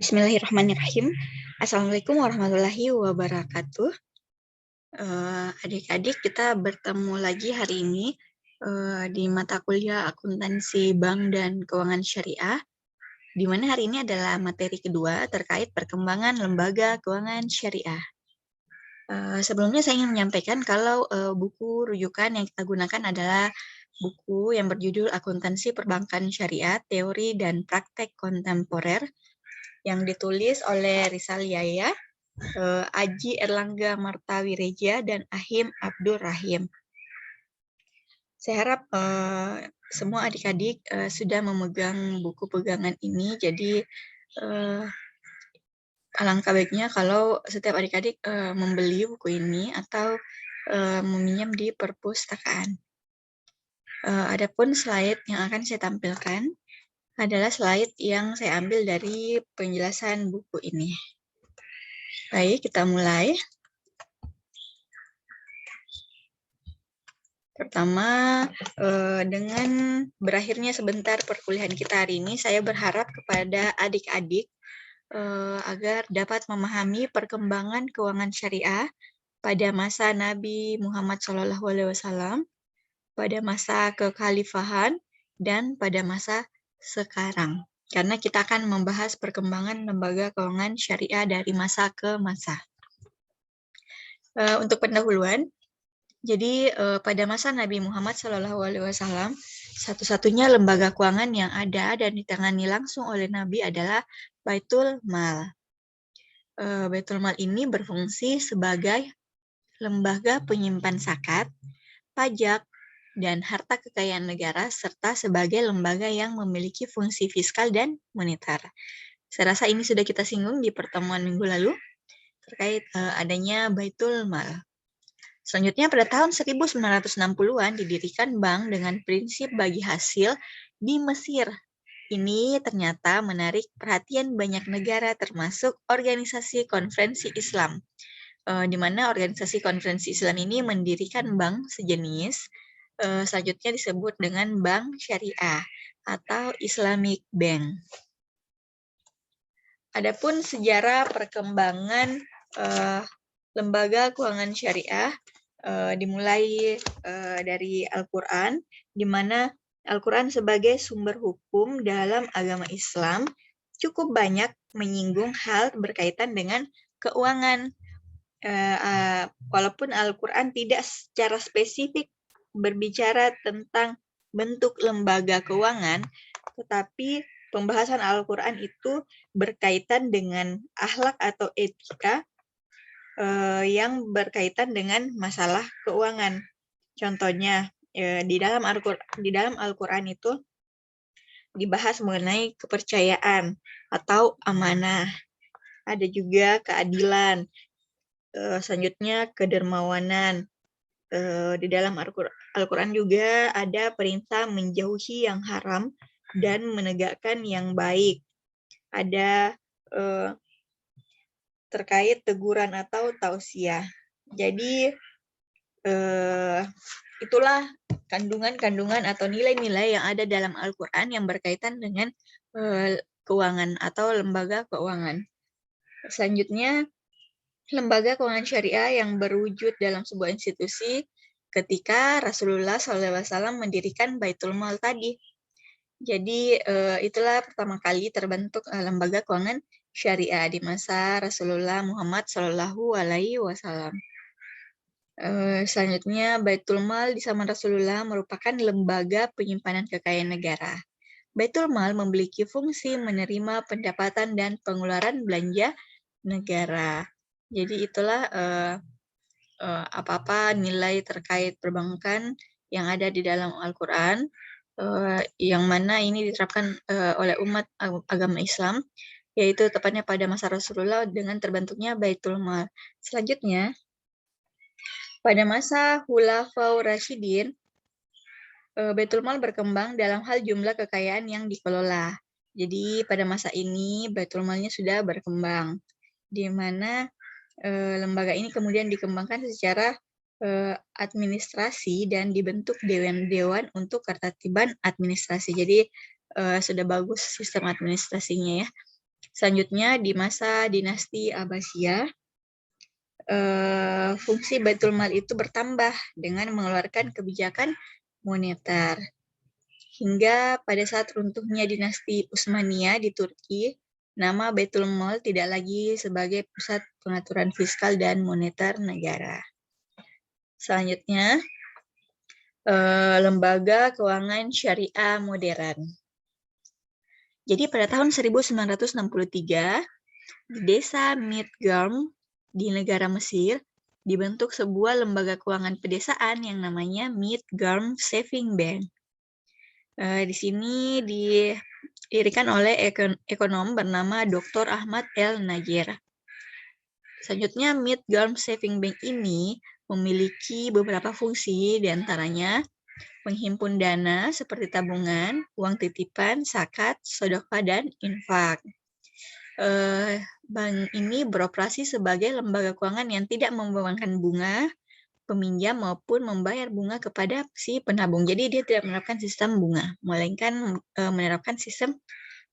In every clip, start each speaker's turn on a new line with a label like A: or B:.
A: Bismillahirrahmanirrahim. Assalamualaikum warahmatullahi wabarakatuh. Adik-adik, kita bertemu lagi hari ini di mata kuliah akuntansi bank dan keuangan syariah, di mana hari ini adalah materi kedua terkait perkembangan lembaga keuangan syariah. Sebelumnya saya ingin menyampaikan kalau buku rujukan yang kita gunakan adalah buku yang berjudul Akuntansi Perbankan Syariah, Teori dan Praktek Kontemporer, yang ditulis oleh Rizal Yahya, Aji Erlangga Martawireja, dan Ahim Abdul Rahim. Saya harap semua adik-adik sudah memegang buku pegangan ini, jadi alangkah baiknya kalau setiap adik-adik membeli buku ini atau meminjam di perpustakaan. Adapun slide yang akan saya tampilkan adalah slide yang saya ambil dari penjelasan buku ini. Baik, kita mulai. Pertama, dengan berakhirnya sebentar perkuliahan kita hari ini, saya berharap kepada adik-adik agar dapat memahami perkembangan keuangan syariah pada masa Nabi Muhammad SAW, pada masa kekhalifahan, dan pada masa sekarang. Karena kita akan membahas perkembangan lembaga keuangan syariah dari masa ke masa. Untuk pendahuluan, jadi pada masa Nabi Muhammad SAW, satu-satunya lembaga keuangan yang ada dan ditangani langsung oleh Nabi adalah Baitul Mal. Baitul Mal ini berfungsi sebagai lembaga penyimpan zakat, pajak, dan harta kekayaan negara, serta sebagai lembaga yang memiliki fungsi fiskal dan moneter. Saya rasa ini sudah kita singgung di pertemuan minggu lalu terkait adanya Baitul Mal. Selanjutnya pada tahun 1960-an didirikan bank dengan prinsip bagi hasil di Mesir. Ini ternyata menarik perhatian banyak negara termasuk organisasi konferensi Islam. Di mana organisasi konferensi Islam ini mendirikan bank sejenis, selanjutnya disebut dengan Bank Syariah atau Islamic Bank. Adapun sejarah perkembangan lembaga keuangan syariah dimulai dari Al-Quran, di mana Al-Quran sebagai sumber hukum dalam agama Islam cukup banyak menyinggung hal berkaitan dengan keuangan. Walaupun Al-Quran tidak secara spesifik berbicara tentang bentuk lembaga keuangan, tetapi pembahasan Al-Quran itu berkaitan dengan akhlak atau etika yang berkaitan dengan masalah keuangan. Contohnya, di dalam Al-Quran itu dibahas mengenai kepercayaan atau amanah. Ada juga keadilan. Selanjutnya, kedermawanan. Di dalam Al-Quran juga ada perintah menjauhi yang haram dan menegakkan yang baik. Ada terkait teguran atau tausiah. Jadi itulah kandungan-kandungan atau nilai-nilai yang ada dalam Al-Quran yang berkaitan dengan keuangan atau lembaga keuangan. Selanjutnya, lembaga keuangan syariah yang berwujud dalam sebuah institusi ketika Rasulullah SAW mendirikan Baitul Mal tadi. Jadi itulah pertama kali terbentuk lembaga keuangan syariah di masa Rasulullah Muhammad SAW. Selanjutnya, Baitul Mal di zaman Rasulullah merupakan lembaga penyimpanan kekayaan negara. Baitul Mal memiliki fungsi menerima pendapatan dan pengeluaran belanja negara. Jadi itulah apa-apa nilai terkait perbankan yang ada di dalam Al-Quran, yang mana ini diterapkan oleh umat agama Islam, yaitu tepatnya pada masa Rasulullah dengan terbentuknya Baitul Mal. Selanjutnya, pada masa Khulafaur Rasyidin, Baitul Mal berkembang dalam hal jumlah kekayaan yang dikelola. Jadi pada masa ini Baitul Malnya sudah berkembang, di mana lembaga ini kemudian dikembangkan secara administrasi dan dibentuk dewan-dewan untuk ketertiban administrasi. Jadi sudah bagus sistem administrasinya ya. Selanjutnya di masa dinasti Abbasiyah, fungsi Baitul Mal itu bertambah dengan mengeluarkan kebijakan moneter. Hingga pada saat runtuhnya dinasti Utsmaniyah di Turki, nama Baitul Mal tidak lagi sebagai pusat pengaturan fiskal dan moneter negara. Selanjutnya, lembaga keuangan syariah modern. Jadi pada tahun 1963, di desa Midgum di negara Mesir, dibentuk sebuah lembaga keuangan pedesaan yang namanya Midgum Saving Bank. Di sini didirikan oleh ekonom bernama Dr. Ahmad El Najir. Selanjutnya, Midgum Saving Bank ini memiliki beberapa fungsi, diantaranya menghimpun dana seperti tabungan, uang titipan, zakat, sedekah, dan infak. Bank ini beroperasi sebagai lembaga keuangan yang tidak membebankan bunga peminjam maupun membayar bunga kepada si penabung. Jadi dia tidak menerapkan sistem bunga, melainkan menerapkan sistem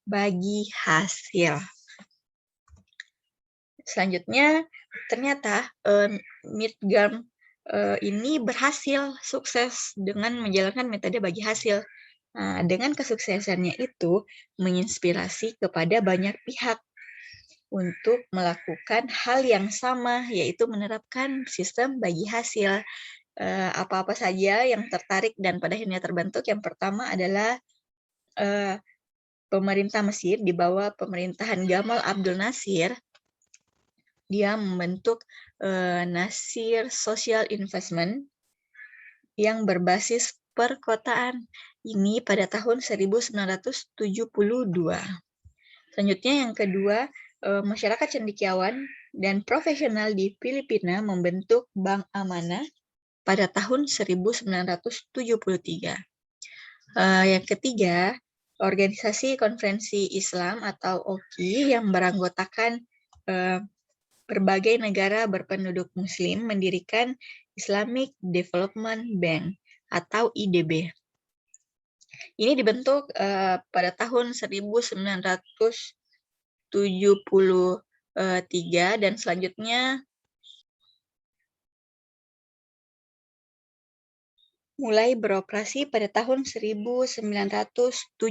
A: bagi hasil. Selanjutnya, ternyata Midgum ini berhasil sukses dengan menjalankan metode bagi hasil. Nah, dengan kesuksesannya itu menginspirasi kepada banyak pihak untuk melakukan hal yang sama, yaitu menerapkan sistem bagi hasil. Apa-apa saja yang tertarik dan pada akhirnya terbentuk. Yang pertama adalah pemerintah Mesir di bawah pemerintahan Gamal Abdul Nasir. Dia membentuk Nasir Social Investment yang berbasis perkotaan. Ini pada tahun 1972. Selanjutnya yang kedua, masyarakat cendekiawan dan profesional di Filipina membentuk Bank Amanah pada tahun 1973. Yang ketiga, Organisasi Konferensi Islam atau OKI yang beranggotakan berbagai negara berpenduduk Muslim mendirikan Islamic Development Bank atau IDB. Ini dibentuk pada tahun 1973 dan selanjutnya mulai beroperasi pada tahun 1975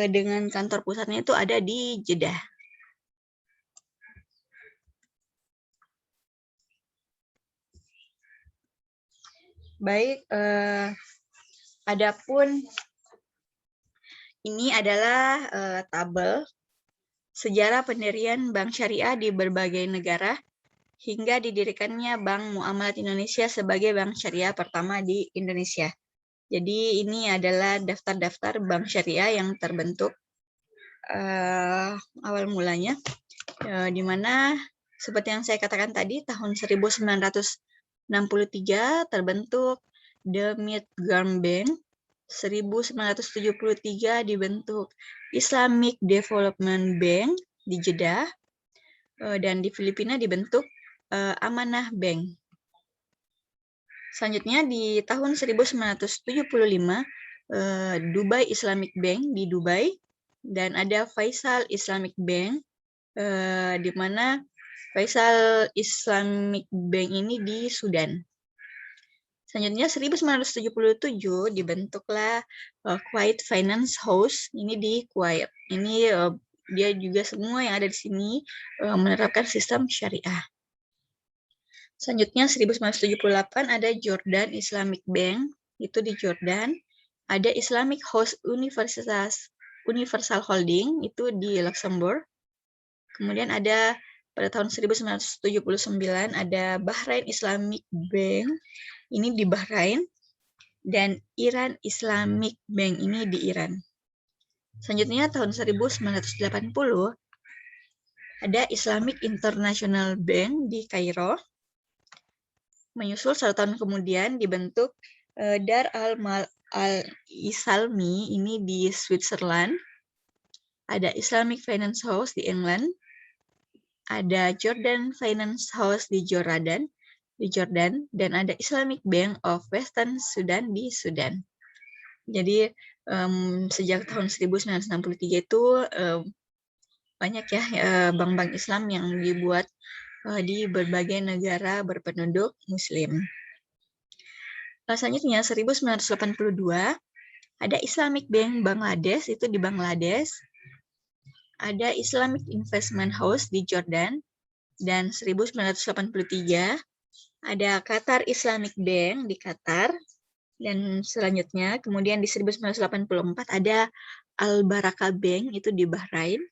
A: dengan kantor pusatnya itu ada di Jeddah. Baik, adapun ini adalah tabel sejarah pendirian bank syariah di berbagai negara hingga didirikannya Bank Muamalat Indonesia sebagai bank syariah pertama di Indonesia. Jadi ini adalah daftar-daftar bank syariah yang terbentuk awal mulanya, di mana seperti yang saya katakan tadi, tahun 1963 terbentuk The Midgum Bank, 1973 dibentuk Islamic Development Bank di Jeddah, dan di Filipina dibentuk Amanah Bank. Selanjutnya di tahun 1975 Dubai Islamic Bank di Dubai, dan ada Faisal Islamic Bank, di mana Faisal Islamic Bank ini di Sudan. Selanjutnya 1977 dibentuklah Kuwait Finance House, ini di Kuwait. Ini dia juga semua yang ada di sini menerapkan sistem syariah. Selanjutnya 1978 ada Jordan Islamic Bank, itu di Jordan. Ada Islamic House Universal Holding, itu di Luxembourg. Kemudian ada pada tahun 1979 ada Bahrain Islamic Bank, ini di Bahrain, dan Iran Islamic Bank ini di Iran. Selanjutnya tahun 1980 ada Islamic International Bank di Kairo. Menyusul 1 tahun kemudian dibentuk Dar al-Mal al-Islami ini di Switzerland. Ada Islamic Finance House di England. Ada Jordan Finance House di Jordan, dan ada Islamic Bank of Western Sudan di Sudan. Jadi sejak tahun 1963 itu banyak ya bank-bank Islam yang dibuat di berbagai negara berpenduduk Muslim. Selanjutnya 1982 ada Islamic Bank Bangladesh, itu di Bangladesh. Ada Islamic Investment House di Jordan. Dan 1983 ada Qatar Islamic Bank di Qatar. Dan selanjutnya, kemudian di 1984 ada Al Baraka Bank, itu di Bahrain.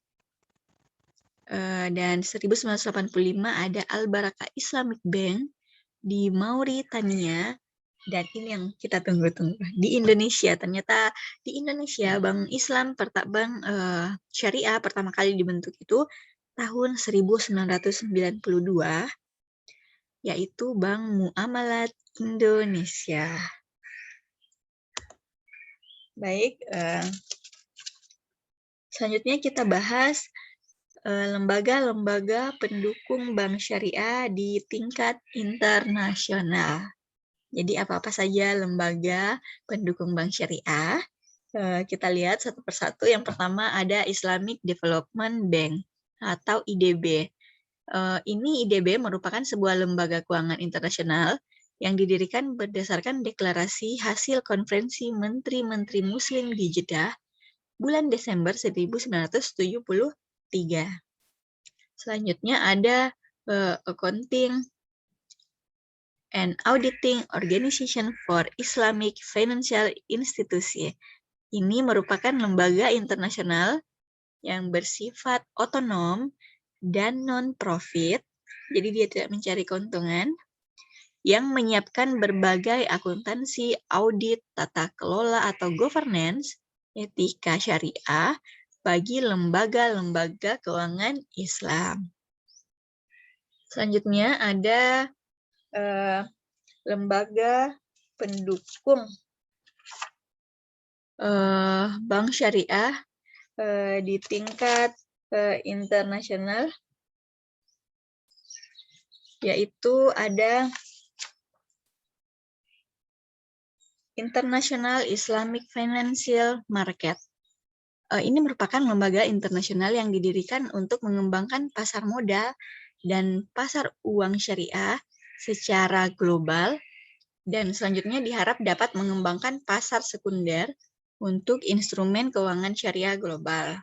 A: Dan 1985 ada Al Baraka Islamic Bank di Mauritania. Dan ini yang kita tunggu-tunggu di Indonesia. Ternyata di Indonesia Bank Islam Bank Syariah pertama kali dibentuk itu tahun 1992, yaitu Bank Muamalat Indonesia. Baik, selanjutnya kita bahas lembaga-lembaga pendukung bank syariah di tingkat internasional. Jadi apa-apa saja lembaga pendukung bank syariah. Kita lihat satu persatu. Yang pertama ada Islamic Development Bank atau IDB. Ini IDB merupakan sebuah lembaga keuangan internasional yang didirikan berdasarkan deklarasi hasil konferensi Menteri-Menteri Muslim di Jeddah bulan Desember 1973. Selanjutnya ada Accounting and Auditing Organization for Islamic Financial Institution. Ini merupakan lembaga internasional yang bersifat otonom dan non-profit, jadi dia tidak mencari keuntungan, yang menyiapkan berbagai akuntansi, audit, tata kelola atau governance, etika syariah bagi lembaga-lembaga keuangan Islam. Selanjutnya ada lembaga pendukung bank syariah di tingkat internasional, yaitu ada International Islamic Financial Market. Ini merupakan lembaga internasional yang didirikan untuk mengembangkan pasar modal dan pasar uang syariah secara global, dan selanjutnya diharap dapat mengembangkan pasar sekunder untuk instrumen keuangan syariah global.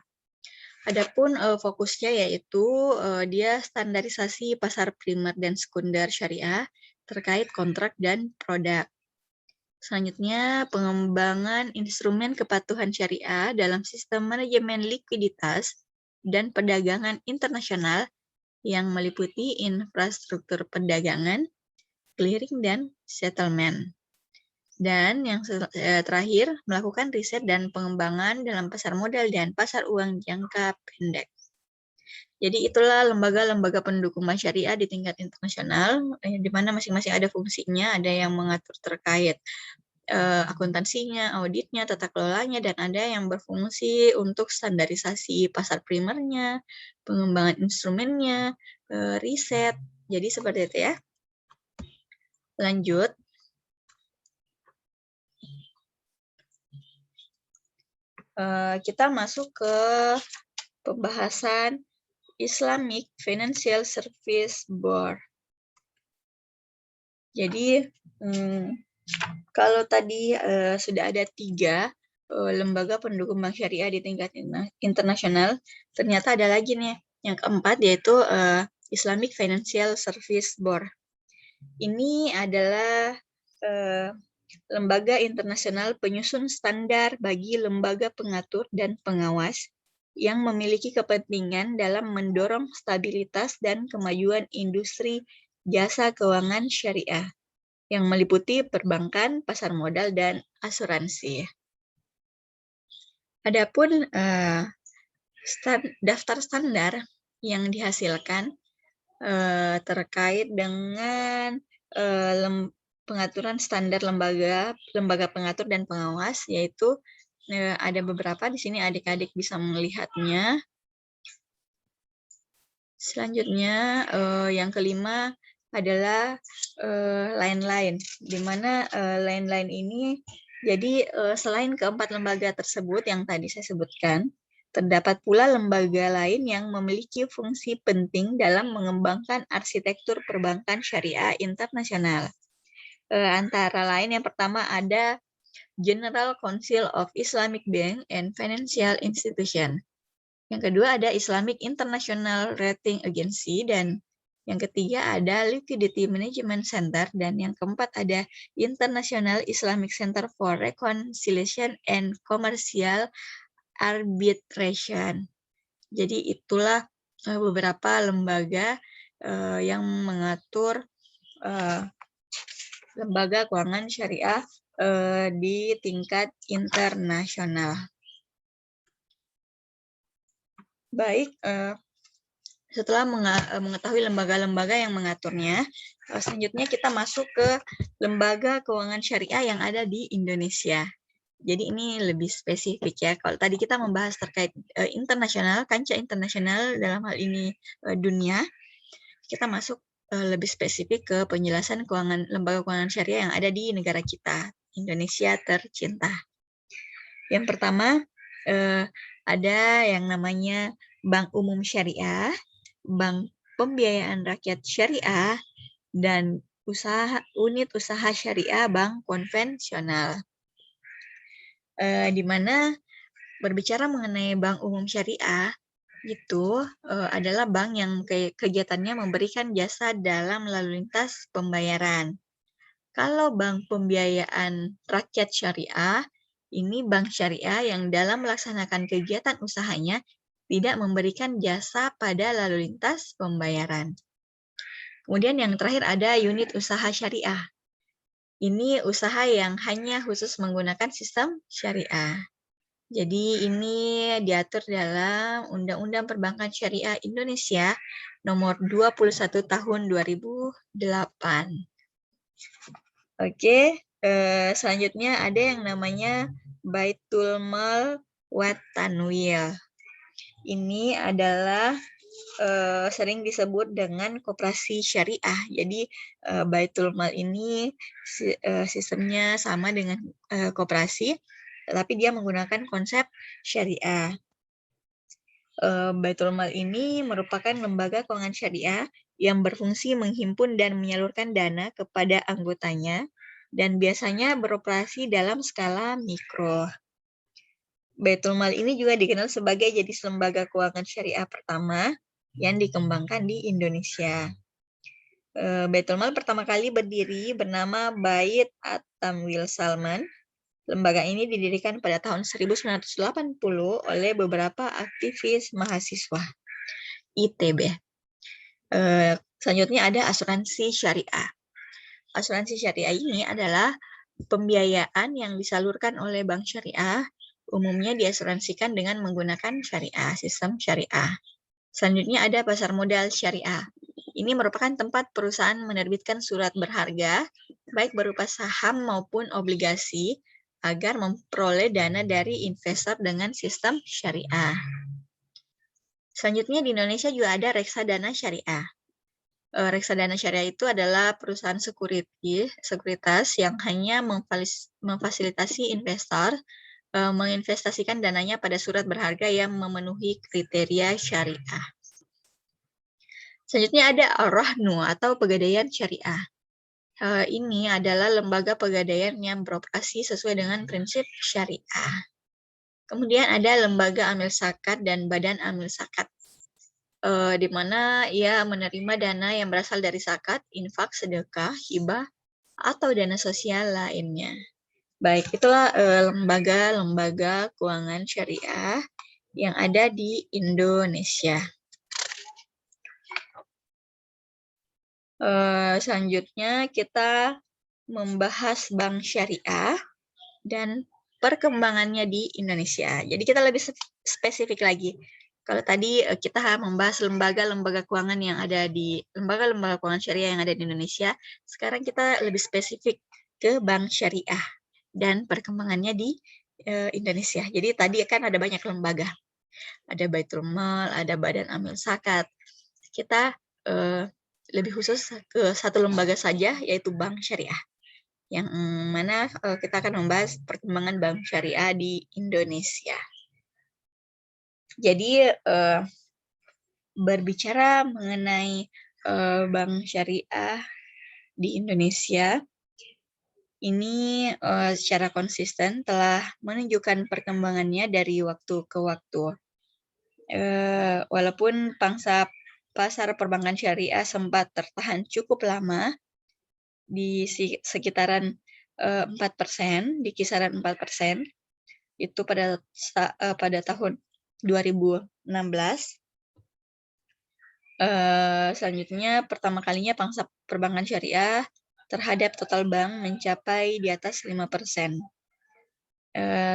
A: Adapun fokusnya yaitu dia standarisasi pasar primer dan sekunder syariah terkait kontrak dan produk. Selanjutnya, pengembangan instrumen kepatuhan syariah dalam sistem manajemen likuiditas dan perdagangan internasional yang meliputi infrastruktur perdagangan, clearing, dan settlement. Dan yang terakhir, melakukan riset dan pengembangan dalam pasar modal dan pasar uang jangka pendek. Jadi itulah lembaga-lembaga pendukung bank syariah di tingkat internasional, di mana masing-masing ada fungsinya, ada yang mengatur terkait akuntansinya, auditnya, tata kelolanya, dan ada yang berfungsi untuk standarisasi pasar primernya, pengembangan instrumennya, riset. Jadi seperti itu ya. Lanjut. Kita masuk ke pembahasan Islamic Financial Service Board. Jadi, kalau tadi sudah ada 3 lembaga pendukung bank syariah di tingkat internasional, ternyata ada lagi nih yang keempat, yaitu Islamic Financial Service Board. Ini adalah lembaga internasional penyusun standar bagi lembaga pengatur dan pengawas yang memiliki kepentingan dalam mendorong stabilitas dan kemajuan industri jasa keuangan syariah yang meliputi perbankan, pasar modal, dan asuransi. Adapun daftar standar yang dihasilkan terkait dengan pengaturan standar lembaga pengatur dan pengawas, yaitu ada beberapa di sini, adik-adik bisa melihatnya. Selanjutnya yang kelima adalah lain-lain, di mana lain-lain ini jadi selain keempat lembaga tersebut yang tadi saya sebutkan, Terdapat pula lembaga lain yang memiliki fungsi penting dalam mengembangkan arsitektur perbankan syariah internasional. Antara lain yang pertama ada General Council of Islamic Bank and Financial Institution. Yang kedua ada Islamic International Rating Agency, dan yang ketiga ada Liquidity Management Center, dan yang keempat ada International Islamic Center for Reconciliation and Commercial Arbitration. Jadi itulah beberapa lembaga yang mengatur lembaga keuangan syariah di tingkat internasional. Baik, setelah mengetahui lembaga-lembaga yang mengaturnya, selanjutnya kita masuk ke lembaga keuangan syariah yang ada di Indonesia. Jadi ini lebih spesifik ya. Kalau tadi kita membahas terkait internasional, kancah internasional dalam hal ini dunia, kita masuk lebih spesifik ke penjelasan lembaga keuangan syariah yang ada di negara kita, Indonesia tercinta. Yang pertama ada yang namanya Bank Umum Syariah, Bank Pembiayaan Rakyat Syariah, dan unit usaha syariah bank konvensional. Di mana berbicara mengenai bank umum syariah, itu adalah bank yang kegiatannya memberikan jasa dalam lalu lintas pembayaran. Kalau bank pembiayaan rakyat syariah, ini bank syariah yang dalam melaksanakan kegiatan usahanya tidak memberikan jasa pada lalu lintas pembayaran. Kemudian yang terakhir ada unit usaha syariah. Ini usaha yang hanya khusus menggunakan sistem syariah. Jadi ini diatur dalam Undang-Undang Perbankan Syariah Indonesia nomor 21 tahun 2008. Oke, selanjutnya ada yang namanya Baitul Mal wa Tanwil. Ini adalah sering disebut dengan koperasi syariah. Jadi Baitul Mal ini sistemnya sama dengan koperasi, tapi dia menggunakan konsep syariah. Baitul Mal ini merupakan lembaga keuangan syariah yang berfungsi menghimpun dan menyalurkan dana kepada anggotanya, dan biasanya beroperasi dalam skala mikro. Baitul Mal ini juga dikenal sebagai jenis lembaga keuangan syariah pertama yang dikembangkan di Indonesia. Baitul Mal pertama kali berdiri bernama Bait At-Tamwil Salman. Lembaga ini didirikan pada tahun 1980 oleh beberapa aktivis mahasiswa ITB. Selanjutnya ada asuransi syariah. Asuransi syariah ini adalah pembiayaan yang disalurkan oleh bank syariah, umumnya diasuransikan dengan menggunakan syariah, sistem syariah. Selanjutnya ada pasar modal syariah. Ini merupakan tempat perusahaan menerbitkan surat berharga, baik berupa saham maupun obligasi, agar memperoleh dana dari investor dengan sistem syariah. Selanjutnya di Indonesia juga ada reksadana syariah. Reksadana syariah itu adalah perusahaan sekuritas yang hanya memfasilitasi investor menginvestasikan dananya pada surat berharga yang memenuhi kriteria syariah. Selanjutnya ada Ar-Rahnu atau Pegadaian Syariah. Ini adalah lembaga pegadaian yang beroperasi sesuai dengan prinsip syariah. Kemudian ada lembaga amil zakat dan badan amil zakat, di mana ia menerima dana yang berasal dari zakat, infak, sedekah, hibah, atau dana sosial lainnya. Baik, itulah lembaga-lembaga keuangan syariah yang ada di Indonesia. Selanjutnya kita membahas bank syariah dan perkembangannya di Indonesia. Jadi kita lebih spesifik lagi. Kalau tadi kita membahas lembaga-lembaga keuangan yang ada di lembaga-lembaga keuangan syariah yang ada di Indonesia, sekarang kita lebih spesifik ke bank syariah dan perkembangannya di Indonesia. Jadi tadi kan ada banyak lembaga. Ada Baitul Mal, ada Badan Amil Zakat. Kita lebih khusus ke satu lembaga saja, yaitu bank syariah. Yang mana kita akan membahas perkembangan bank syariah di Indonesia. Jadi berbicara mengenai bank syariah di Indonesia, ini secara konsisten telah menunjukkan perkembangannya dari waktu ke waktu. Walaupun pangsa pasar perbankan syariah sempat tertahan cukup lama di sekitaran 4%, di kisaran 4%, itu pada tahun 2016. Selanjutnya, pertama kalinya pangsa perbankan syariah terhadap total bank mencapai di atas 5%.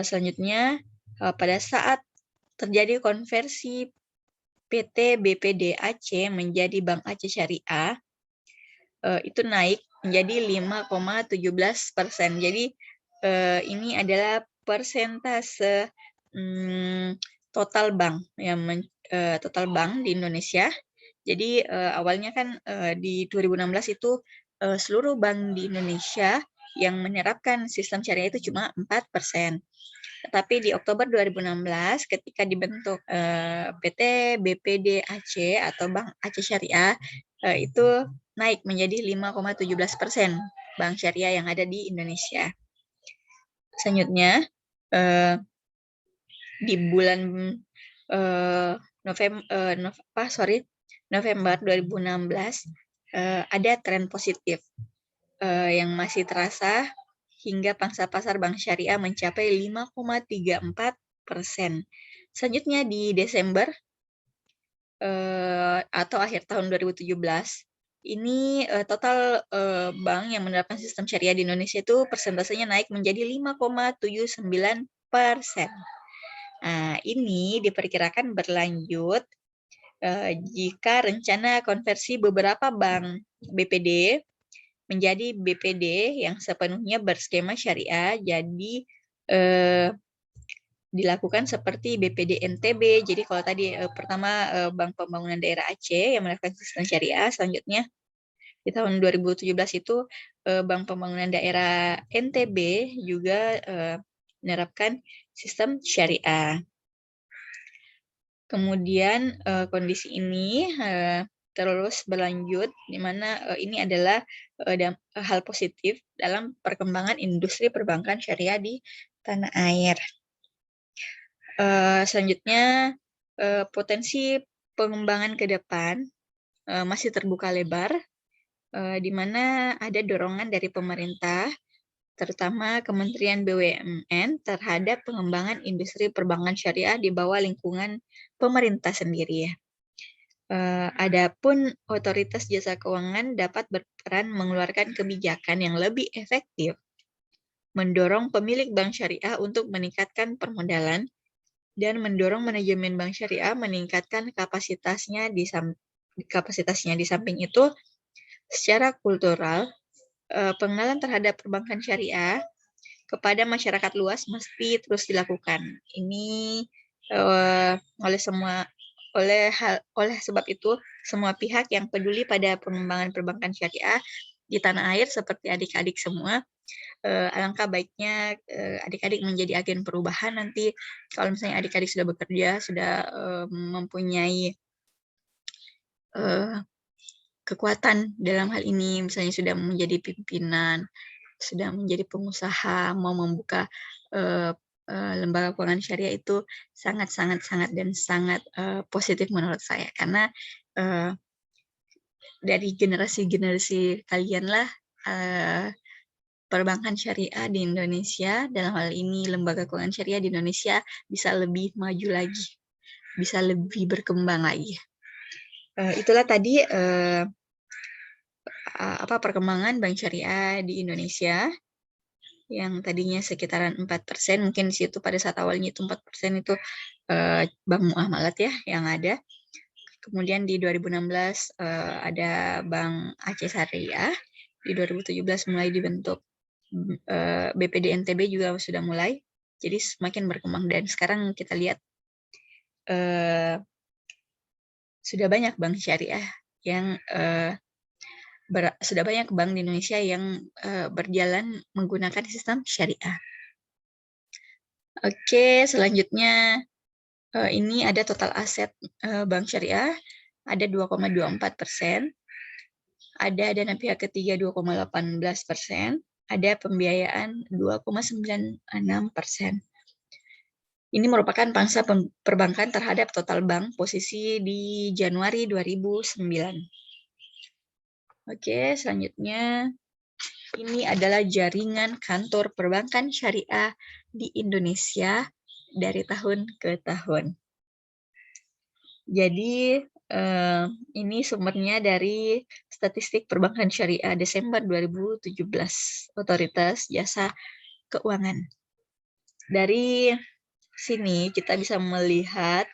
A: Selanjutnya, pada saat terjadi konversi PT BPD Aceh menjadi Bank Aceh Syariah, itu naik menjadi 5,17%. Jadi ini adalah persentase total bank total bank di Indonesia. Jadi awalnya kan di 2016 itu seluruh bank di Indonesia yang menerapkan sistem syariah itu cuma 4%. Tetapi di Oktober 2016 ketika dibentuk PT BPD Aceh atau Bank Aceh Syariah, itu naik menjadi 5,17% bank syariah yang ada di Indonesia. Selanjutnya, di bulan November 2016 ada tren positif yang masih terasa hingga pangsa pasar bank syariah mencapai 5,34%. Selanjutnya di Desember atau akhir tahun 2017, ini total bank yang menerapkan sistem syariah di Indonesia itu persentasenya naik menjadi 5,79%. Nah, ini diperkirakan berlanjut jika rencana konversi beberapa bank BPD menjadi BPD yang sepenuhnya berskema syariah, jadi dilakukan seperti BPD NTB. Jadi kalau tadi pertama Bank Pembangunan Daerah Aceh yang melakukan sistem syariah, selanjutnya di tahun 2017 itu Bank Pembangunan Daerah NTB juga menerapkan sistem syariah. Kemudian kondisi ini terus berlanjut, di mana ini adalah hal positif dalam perkembangan industri perbankan syariah di tanah air. Selanjutnya, potensi pengembangan ke depan masih terbuka lebar, di mana ada dorongan dari pemerintah, terutama Kementerian BUMN terhadap pengembangan industri perbankan syariah di bawah lingkungan pemerintah sendiri. Adapun otoritas jasa keuangan dapat berperan mengeluarkan kebijakan yang lebih efektif, mendorong pemilik bank syariah untuk meningkatkan permodalan, dan mendorong manajemen bank syariah meningkatkan kapasitasnya. Di samping itu, secara kultural, pengenalan terhadap perbankan syariah kepada masyarakat luas mesti terus dilakukan. Ini oleh sebab itu, semua pihak yang peduli pada pengembangan perbankan syariah di tanah air seperti adik-adik semua, alangkah baiknya adik-adik menjadi agen perubahan nanti kalau misalnya adik-adik sudah bekerja, sudah mempunyai kekuatan dalam hal ini, misalnya sudah menjadi pimpinan, sudah menjadi pengusaha, mau membuka lembaga keuangan syariah, itu sangat positif menurut saya, karena dari generasi kalianlah perbankan syariah di Indonesia, dalam hal ini lembaga keuangan syariah di Indonesia, bisa lebih maju lagi, bisa lebih berkembang lagi. Itulah tadi perkembangan bank syariah di Indonesia yang tadinya sekitaran 4%, mungkin di situ pada saat awalnya itu 4% itu bank muamalat ya yang ada. Kemudian di 2016 ada Bank Aceh Syariah, di 2017 mulai dibentuk BPD NTB juga sudah mulai, jadi semakin berkembang, dan sekarang kita lihat sudah banyak bank syariah yang sudah banyak bank di Indonesia yang berjalan menggunakan sistem syariah. Oke, selanjutnya Ini ada total aset bank syariah, ada 2,24%, ada dana pihak ketiga 2,18%, ada pembiayaan 2,96%. Ini merupakan pangsa perbankan terhadap total bank posisi di Januari 2009. Oke, selanjutnya ini adalah jaringan kantor perbankan syariah di Indonesia dari tahun ke tahun. Jadi ini sumbernya dari statistik perbankan syariah Desember 2017, Otoritas Jasa Keuangan. Dari sini kita bisa melihat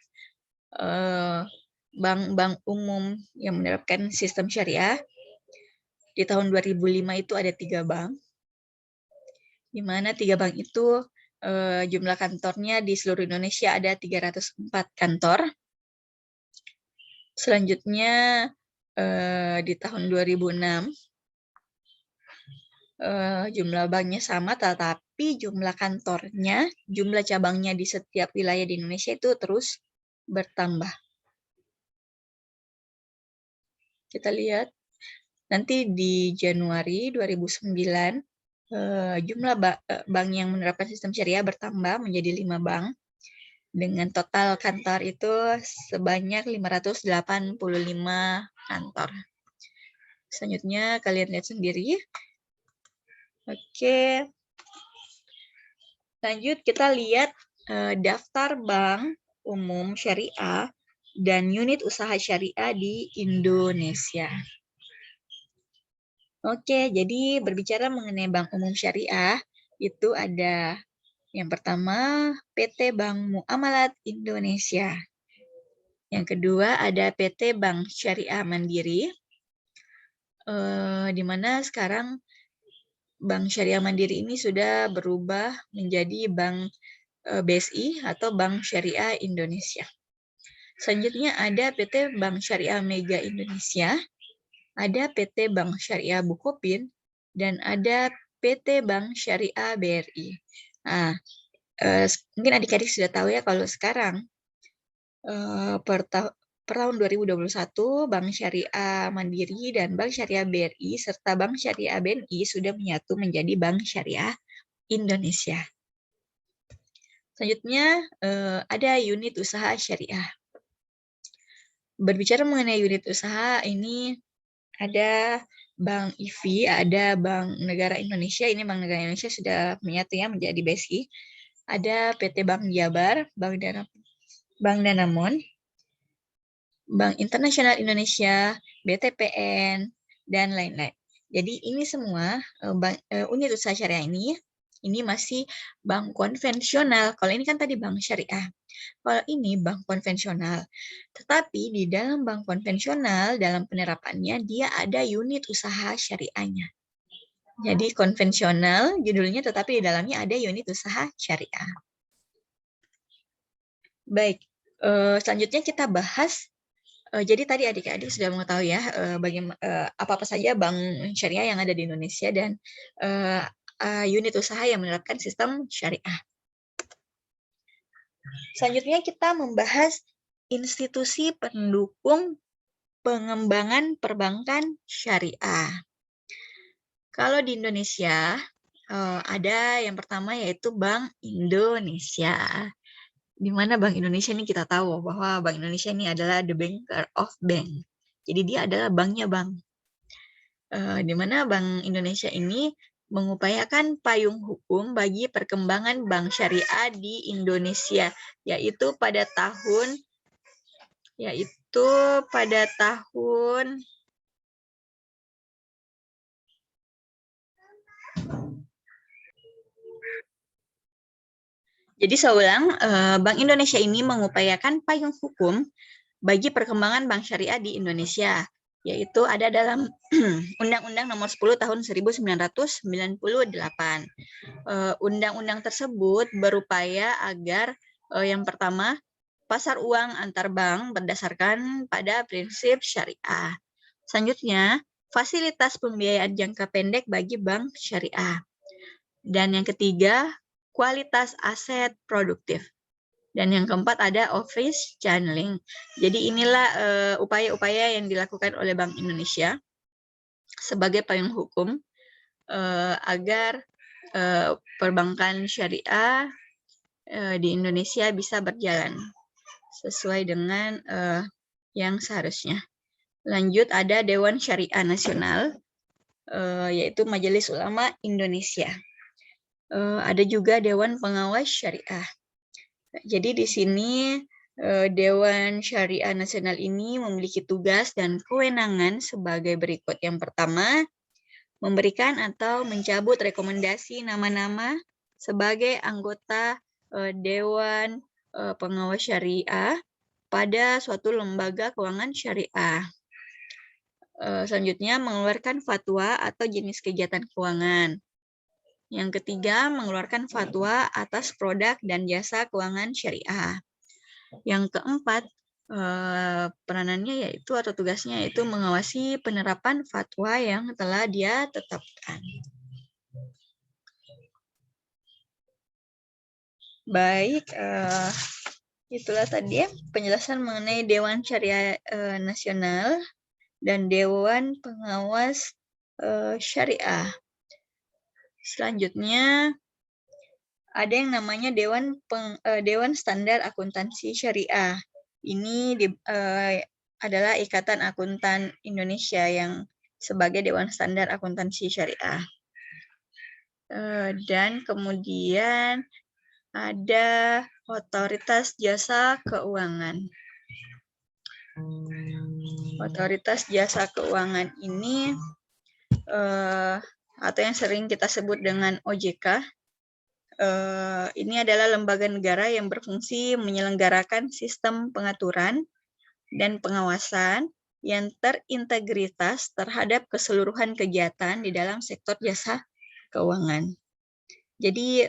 A: bank-bank umum yang menerapkan sistem syariah. Di tahun 2005 itu ada 3 bank, di mana 3 bank itu jumlah kantornya di seluruh Indonesia ada 304 kantor. Selanjutnya di tahun 2006 jumlah banknya sama, tetapi jumlah kantornya, jumlah cabangnya di setiap wilayah di Indonesia itu terus bertambah. Kita lihat nanti di Januari 2009 jumlah bank yang menerapkan sistem syariah bertambah menjadi 5 bank dengan total kantor itu sebanyak 585 kantor. Selanjutnya kalian lihat sendiri. Oke. Lanjut kita lihat daftar bank umum syariah dan unit usaha syariah di Indonesia. Oke, jadi berbicara mengenai bank umum syariah, itu ada yang pertama PT Bank Muamalat Indonesia. Yang kedua ada PT Bank Syariah Mandiri, di mana sekarang Bank Syariah Mandiri ini sudah berubah menjadi Bank BSI atau Bank Syariah Indonesia. Selanjutnya ada PT Bank Syariah Mega Indonesia, ada PT Bank Syariah Bukopin, dan ada PT Bank Syariah BRI. Nah, mungkin adik-adik sudah tahu ya kalau sekarang per tahun 2021 Bank Syariah Mandiri dan Bank Syariah BRI serta Bank Syariah BNI sudah menyatu menjadi Bank Syariah Indonesia. Selanjutnya ada unit usaha syariah. Berbicara mengenai unit usaha ini ada Bank IV, ada Bank Negara Indonesia. Ini Bank Negara Indonesia sudah menyatu ya menjadi BSI. Ada PT Bank Jabar, Bank Danamon, Bank Internasional Indonesia, BTPN, dan lain-lain. Jadi ini semua unit usaha syariah ini masih bank konvensional. Kalau ini kan tadi bank syariah. Kalau ini bank konvensional. Tetapi di dalam bank konvensional, dalam penerapannya, dia ada unit usaha syariahnya. Jadi konvensional judulnya, tetapi di dalamnya ada unit usaha syariah. Baik, selanjutnya kita bahas. Jadi tadi adik-adik sudah mengetahui ya apa-apa saja bank syariah yang ada di Indonesia dan unit usaha yang menerapkan sistem syariah. Selanjutnya kita membahas institusi pendukung pengembangan perbankan syariah. Kalau di Indonesia ada yang pertama yaitu Bank Indonesia. Di mana Bank Indonesia ini kita tahu bahwa Bank Indonesia ini adalah the banker of bank. Jadi dia adalah banknya bank. Di mana Bank Indonesia ini mengupayakan payung hukum bagi perkembangan bank syariah di Indonesia, yaitu pada tahun Jadi saya ulang, Bank Indonesia ini mengupayakan payung hukum bagi perkembangan bank syariah di Indonesia, yaitu ada dalam Undang-Undang Nomor 10 Tahun 1998. Undang-undang tersebut berupaya agar yang pertama, pasar uang antar bank berdasarkan pada prinsip syariah. Selanjutnya, fasilitas pembiayaan jangka pendek bagi bank syariah. Dan yang ketiga, kualitas aset produktif. Dan yang keempat ada office channeling. Jadi inilah upaya-upaya yang dilakukan oleh Bank Indonesia sebagai payung hukum agar perbankan syariah di Indonesia bisa berjalan sesuai dengan yang seharusnya. Lanjut ada Dewan Syariah Nasional, yaitu Majelis Ulama Indonesia. Ada juga Dewan Pengawas Syariah. Jadi di sini Dewan Syariah Nasional ini memiliki tugas dan kewenangan sebagai berikut. Yang pertama, memberikan atau mencabut rekomendasi nama-nama sebagai anggota Dewan Pengawas Syariah pada suatu lembaga keuangan syariah. Selanjutnya, mengeluarkan fatwa atau jenis kegiatan keuangan. Yang ketiga, mengeluarkan fatwa atas produk dan jasa keuangan syariah. Yang keempat, peranannya yaitu atau tugasnya yaitu mengawasi penerapan fatwa yang telah dia tetapkan. Baik, itulah tadi ya penjelasan mengenai Dewan Syariah Nasional dan Dewan Pengawas Syariah. Selanjutnya ada yang namanya Dewan Standar Akuntansi Syariah. Ini adalah Ikatan Akuntan Indonesia yang sebagai Dewan Standar Akuntansi Syariah. Dan kemudian ada Otoritas Jasa Keuangan. Otoritas Jasa Keuangan ini atau yang sering kita sebut dengan OJK, ini adalah lembaga negara yang berfungsi menyelenggarakan sistem pengaturan dan pengawasan yang terintegritas terhadap keseluruhan kegiatan di dalam sektor jasa keuangan. Jadi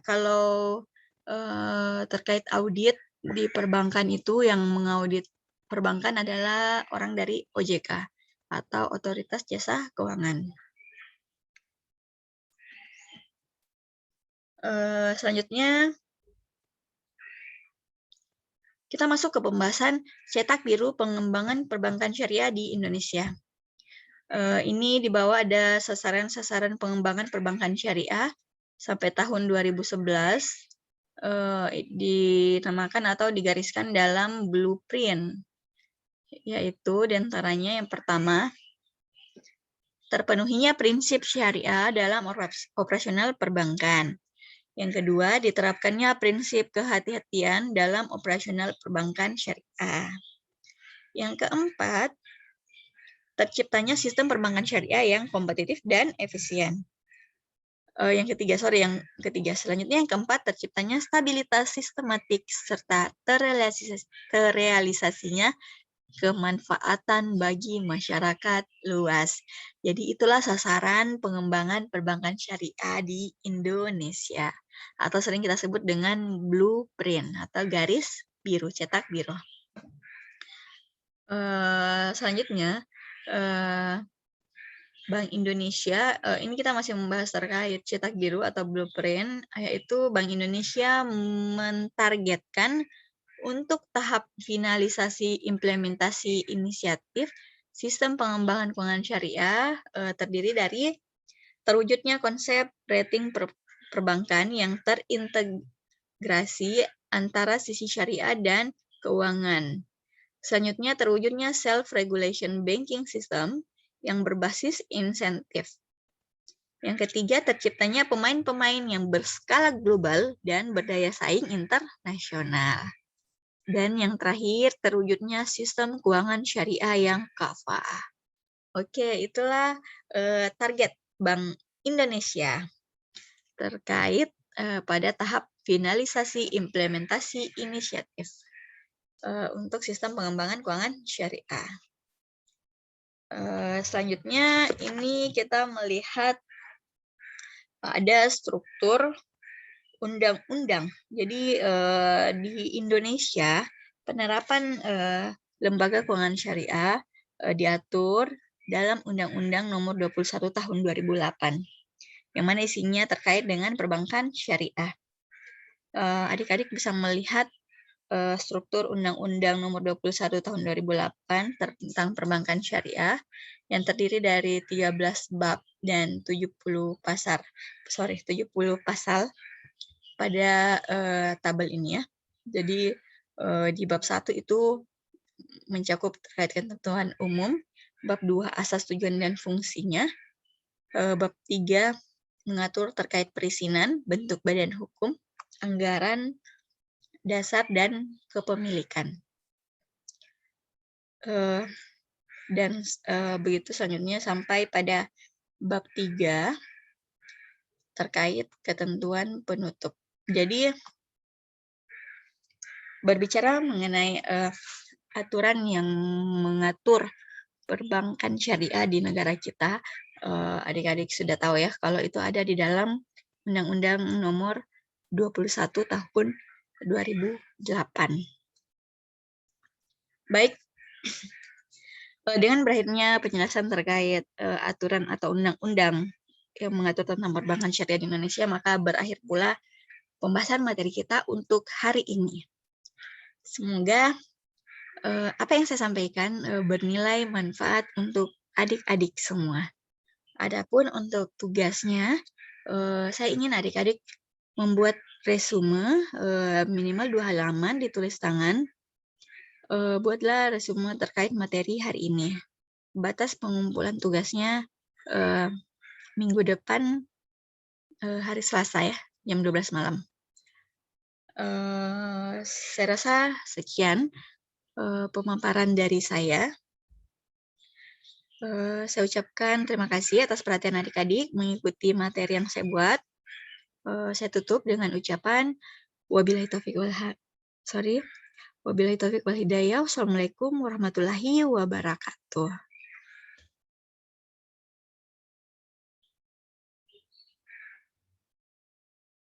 A: kalau terkait audit di perbankan itu yang mengaudit perbankan adalah orang dari OJK atau Otoritas Jasa Keuangan. Selanjutnya kita masuk ke pembahasan cetak biru pengembangan perbankan syariah di Indonesia. Ini di bawah ada sasaran-sasaran pengembangan perbankan syariah sampai tahun 2011 dinamakan atau digariskan dalam blueprint, yaitu diantaranya yang pertama, terpenuhinya prinsip syariah dalam operasional perbankan. Yang kedua, diterapkannya prinsip kehati-hatian dalam operasional perbankan syariah. Yang keempat, terciptanya sistem perbankan syariah yang kompetitif dan efisien. Yang ketiga, selanjutnya yang keempat, terciptanya stabilitas sistematik serta terrealisasinya kemanfaatan bagi masyarakat luas. Jadi itulah sasaran pengembangan perbankan syariah di Indonesia, atau sering kita sebut dengan blueprint atau garis biru, cetak biru. Selanjutnya, Bank Indonesia, ini kita masih membahas terkait cetak biru atau blueprint, yaitu Bank Indonesia mentargetkan untuk tahap finalisasi implementasi inisiatif sistem pengembangan keuangan syariah terdiri dari terwujudnya konsep rating perbankan yang terintegrasi antara sisi syariah dan keuangan. Selanjutnya terwujudnya self-regulation banking system yang berbasis insentif. Yang ketiga, terciptanya pemain-pemain yang berskala global dan berdaya saing internasional. Dan yang terakhir, terwujudnya sistem keuangan syariah yang kafah. Oke, itulah target Bank Indonesia terkait pada tahap finalisasi implementasi inisiatif untuk sistem pengembangan keuangan syariah. Selanjutnya, ini kita melihat ada struktur undang-undang. Jadi di Indonesia penerapan lembaga keuangan syariah diatur dalam Undang-Undang Nomor 21 Tahun 2008, yang mana isinya terkait dengan perbankan syariah. adik-adik bisa melihat struktur Undang-Undang Nomor 21 Tahun 2008 tentang Perbankan Syariah yang terdiri dari 13 bab dan 70 pasal pada tabel ini ya. Jadi di bab 1 itu mencakup terkait ketentuan umum, bab 2 asas tujuan dan fungsinya, bab 3 mengatur terkait perizinan, bentuk badan hukum, anggaran, dasar, dan kepemilikan. Dan begitu selanjutnya sampai pada bab 3 terkait ketentuan penutup. Jadi berbicara mengenai aturan yang mengatur perbankan syariah di negara kita, adik-adik sudah tahu ya kalau itu ada di dalam Undang-Undang Nomor 21 Tahun 2008. Baik, dengan berakhirnya penjelasan terkait aturan atau undang-undang yang mengatur tentang perbankan syariah di Indonesia, maka berakhir pula pembahasan materi kita untuk hari ini. Semoga apa yang saya sampaikan bernilai manfaat untuk adik-adik semua. Adapun untuk tugasnya, saya ingin adik-adik membuat resume minimal 2 halaman ditulis tangan. Buatlah resume terkait materi hari ini. Batas pengumpulan tugasnya minggu depan hari Selasa ya, jam 12 malam. Saya rasa sekian pemaparan dari saya. Saya ucapkan terima kasih atas perhatian adik-adik mengikuti materi yang saya buat. Saya tutup dengan ucapan wabillahi taufiq wal hidayah. Wassalamualaikum warahmatullahi wabarakatuh.